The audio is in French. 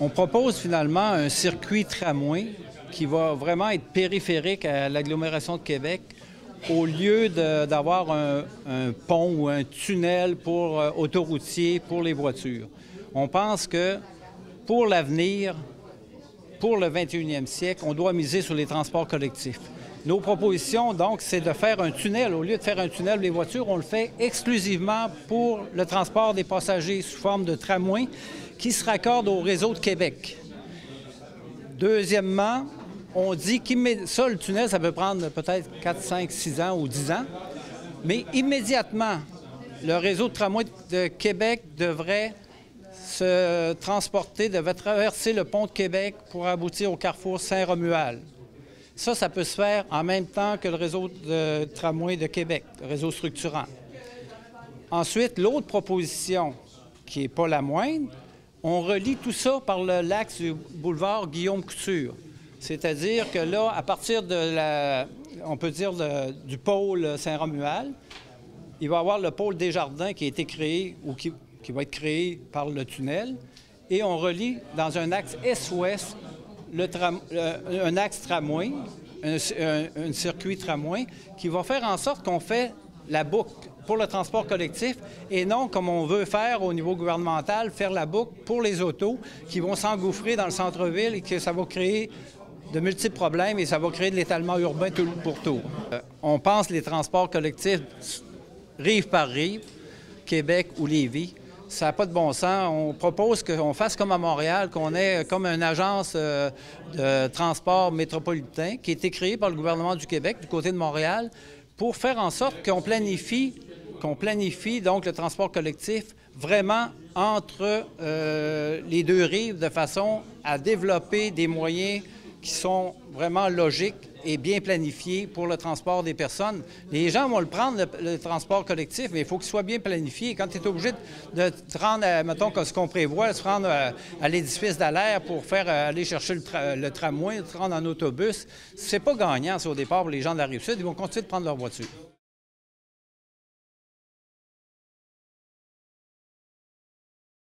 On propose finalement un circuit tramway qui va vraiment être périphérique à l'agglomération de Québec au lieu d'avoir un pont ou un tunnel pour autoroutier pour les voitures. On pense que pour l'avenir, pour le 21e siècle, on doit miser sur les transports collectifs. Nos propositions, donc, c'est de faire un tunnel. Au lieu de faire un tunnel pour les voitures, on le fait exclusivement pour le transport des passagers sous forme de tramway qui se raccorde au réseau de Québec. Deuxièmement, on dit que ça, le tunnel, ça peut prendre peut-être 4, 5, 6 ans ou 10 ans, mais immédiatement, le réseau de tramway de Québec devrait se transporter, devrait traverser le pont de Québec pour aboutir au carrefour Saint-Romuald. Ça peut se faire en même temps que le réseau de tramway de Québec, le réseau structurant. Ensuite, l'autre proposition, qui n'est pas la moindre, on relie tout ça par l'axe du boulevard Guillaume-Couture. C'est-à-dire que là, à partir de on peut dire du pôle Saint-Romuald, il va y avoir le pôle Desjardins qui a été créé ou qui va être créé par le tunnel, et on relie dans un axe est-ouest un axe tramway, un circuit tramway, qui va faire en sorte qu'on fait la boucle pour le transport collectif et non, comme on veut faire au niveau gouvernemental, faire la boucle pour les autos qui vont s'engouffrer dans le centre-ville et que ça va créer de multiples problèmes et ça va créer de l'étalement urbain tout pour tout. On pense les transports collectifs rive par rive, Québec ou Lévis. Ça n'a pas de bon sens. On propose qu'on fasse comme à Montréal, qu'on ait comme une agence de transport métropolitain qui a été créée par le gouvernement du Québec, du côté de Montréal, pour faire en sorte qu'on planifie donc le transport collectif vraiment entre les deux rives de façon à développer des moyens qui sont vraiment logiques et bien planifiés pour le transport des personnes. Les gens vont le prendre, le transport collectif, mais il faut qu'il soit bien planifié. Quand tu es obligé de te rendre, mettons, comme ce qu'on prévoit, se rendre à l'édifice d'Alaire pour aller chercher le tramway, te rendre en autobus, c'est pas gagnant, ça, au départ, pour les gens de la Rive-Sud. Ils vont continuer de prendre leur voiture.